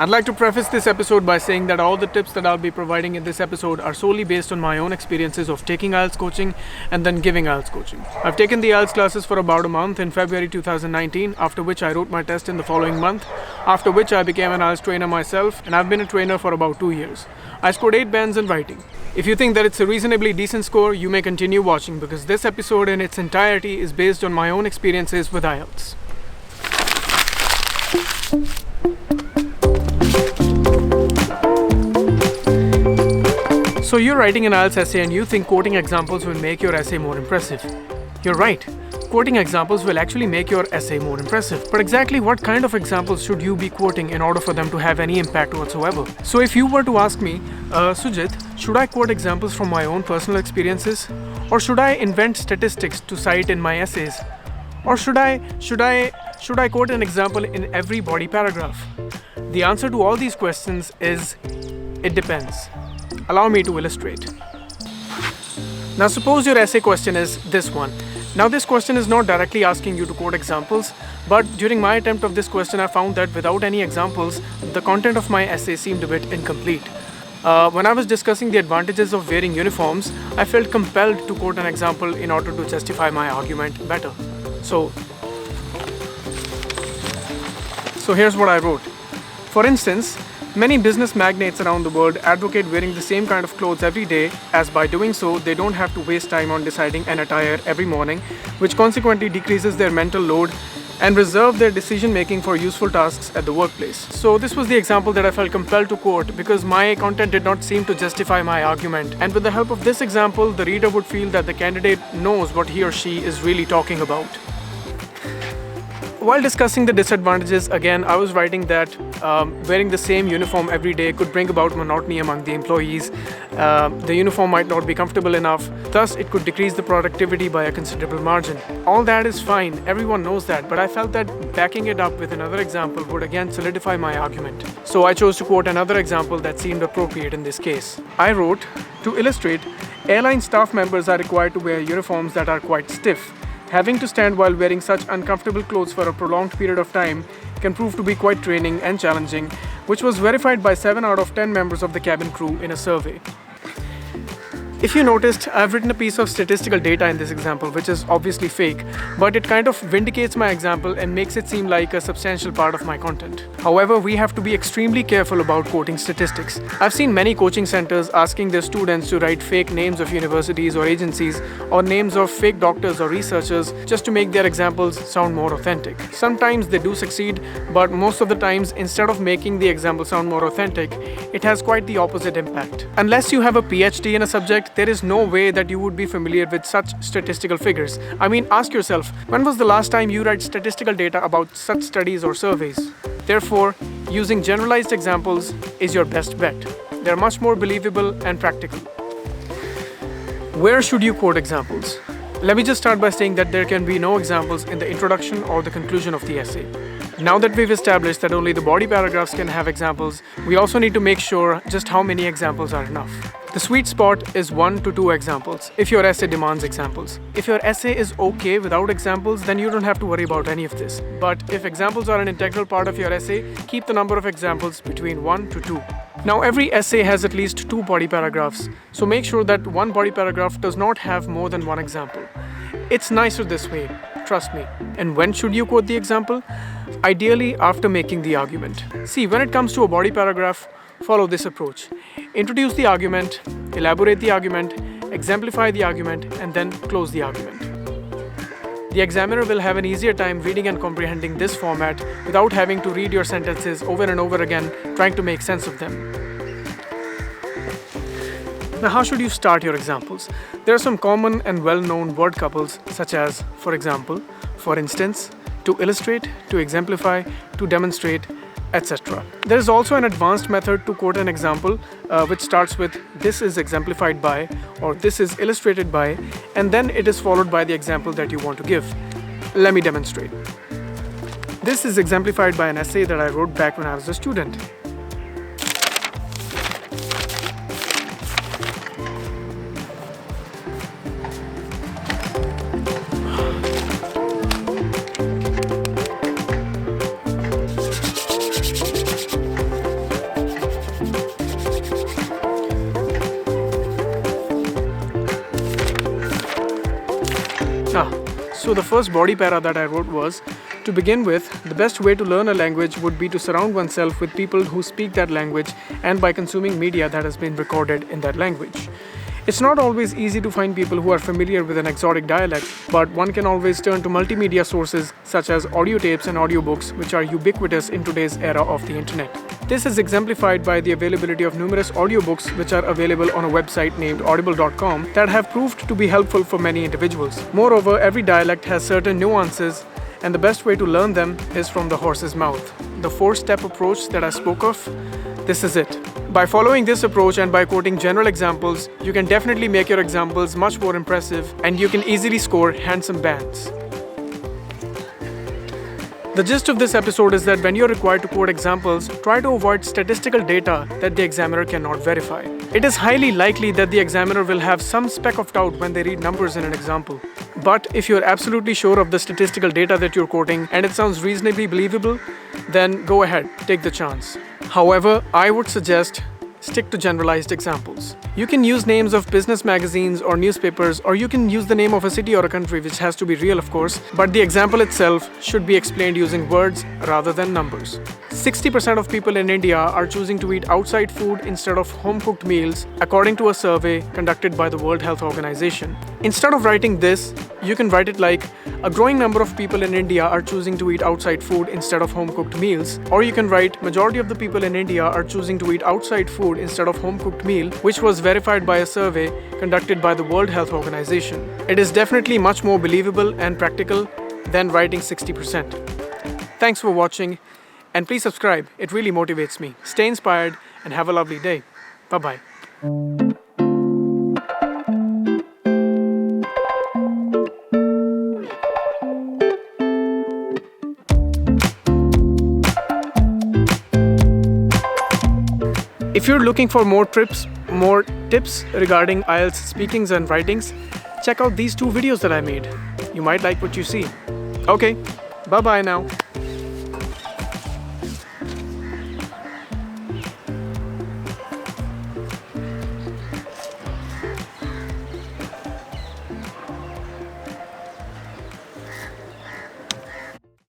I'd like to preface this episode by saying that all the tips that I'll be providing in this episode are solely based on my own experiences of taking IELTS coaching and then giving IELTS coaching. I've taken the IELTS classes for about a month in February 2019, after which I wrote my test in the following month, after which I became an IELTS trainer myself, and I've been a trainer for about 2 years. I scored 8 bands in writing. If you think that it's a reasonably decent score, you may continue watching because this episode in its entirety is based on my own experiences with IELTS. So you're writing an IELTS essay and you think quoting examples will make your essay more impressive. You're right. Quoting examples will actually make your essay more impressive. But exactly what kind of examples should you be quoting in order for them to have any impact whatsoever? So if you were to ask me, Sujit, should I quote examples from my own personal experiences? Or should I invent statistics to cite in my essays? Or should I quote an example in every body paragraph? The answer to all these questions is, it depends. Allow me to illustrate. Now suppose your essay question is this one. Now this question is not directly asking you to quote examples, but during my attempt of this question I found that without any examples, the content of my essay seemed a bit incomplete. When I was discussing the advantages of wearing uniforms, I felt compelled to quote an example in order to justify my argument better. So here's what I wrote. For instance, many business magnates around the world advocate wearing the same kind of clothes every day, as by doing so, they don't have to waste time on deciding an attire every morning, which consequently decreases their mental load and reserve their decision making for useful tasks at the workplace. So this was the example that I felt compelled to quote because my content did not seem to justify my argument. And with the help of this example, the reader would feel that the candidate knows what he or she is really talking about. While discussing the disadvantages, again, I was writing that wearing the same uniform every day could bring about monotony among the employees. The uniform might not be comfortable enough, thus it could decrease the productivity by a considerable margin. All that is fine, everyone knows that, but I felt that backing it up with another example would again solidify my argument. So I chose to quote another example that seemed appropriate in this case. I wrote, to illustrate, airline staff members are required to wear uniforms that are quite stiff. Having to stand while wearing such uncomfortable clothes for a prolonged period of time can prove to be quite draining and challenging, which was verified by 7 out of 10 members of the cabin crew in a survey. If you noticed, I've written a piece of statistical data in this example, which is obviously fake, but it kind of vindicates my example and makes it seem like a substantial part of my content. However, we have to be extremely careful about quoting statistics. I've seen many coaching centers asking their students to write fake names of universities or agencies, or names of fake doctors or researchers, just to make their examples sound more authentic. Sometimes they do succeed, but most of the times, instead of making the example sound more authentic, it has quite the opposite impact. Unless you have a PhD in a subject, there is no way that you would be familiar with such statistical figures. I mean, ask yourself, when was the last time you read statistical data about such studies or surveys? Therefore, using generalized examples is your best bet. They're much more believable and practical. Where should you quote examples? Let me just start by saying that there can be no examples in the introduction or the conclusion of the essay. Now that we've established that only the body paragraphs can have examples, we also need to make sure just how many examples are enough. The sweet spot is 1 to 2 examples, if your essay demands examples. If your essay is okay without examples, then you don't have to worry about any of this. But if examples are an integral part of your essay, keep the number of examples between 1 to 2. Now every essay has at least 2 body paragraphs, so make sure that one body paragraph does not have more than one example. It's nicer this way, trust me. And when should you quote the example? Ideally after making the argument. See, when it comes to a body paragraph, follow this approach. Introduce the argument, elaborate the argument, exemplify the argument, and then close the argument. The examiner will have an easier time reading and comprehending this format without having to read your sentences over and over again, trying to make sense of them. Now, how should you start your examples? There are some common and well-known word couples such as, for example, for instance, to illustrate, to exemplify, to demonstrate, etc. There is also an advanced method to quote an example which starts with this is exemplified by or this is illustrated by, and then it is followed by the example that you want to give. Let me demonstrate. This is exemplified by an essay that I wrote back when I was a student. So the first body para that I wrote was, to begin with, the best way to learn a language would be to surround oneself with people who speak that language and by consuming media that has been recorded in that language. It's not always easy to find people who are familiar with an exotic dialect, but one can always turn to multimedia sources such as audio tapes and audiobooks, which are ubiquitous in today's era of the internet. This is exemplified by the availability of numerous audiobooks which are available on a website named audible.com that have proved to be helpful for many individuals. Moreover, every dialect has certain nuances, and the best way to learn them is from the horse's mouth. The 4-step approach that I spoke of, this is it. By following this approach and by quoting general examples, you can definitely make your examples much more impressive and you can easily score handsome bands. The gist of this episode is that when you're required to quote examples, try to avoid statistical data that the examiner cannot verify. It is highly likely that the examiner will have some speck of doubt when they read numbers in an example. But if you're absolutely sure of the statistical data that you're quoting and it sounds reasonably believable, then go ahead, take the chance. However, I would suggest stick to generalized examples. You can use names of business magazines or newspapers, or you can use the name of a city or a country, which has to be real, of course, but the example itself should be explained using words rather than numbers. 60% of people in India are choosing to eat outside food instead of home-cooked meals, according to a survey conducted by the World Health Organization. Instead of writing this, you can write it like, a growing number of people in India are choosing to eat outside food instead of home-cooked meals. Or you can write, majority of the people in India are choosing to eat outside food instead of home-cooked meal, which was verified by a survey conducted by the World Health Organization. It is definitely much more believable and practical than writing 60%. Thanks for watching, and please subscribe. It really motivates me. Stay inspired and have a lovely day. Bye-bye. If you're looking for more tips regarding IELTS speakings and writings, check out these 2 videos that I made. You might like what you see. Okay, bye-bye now.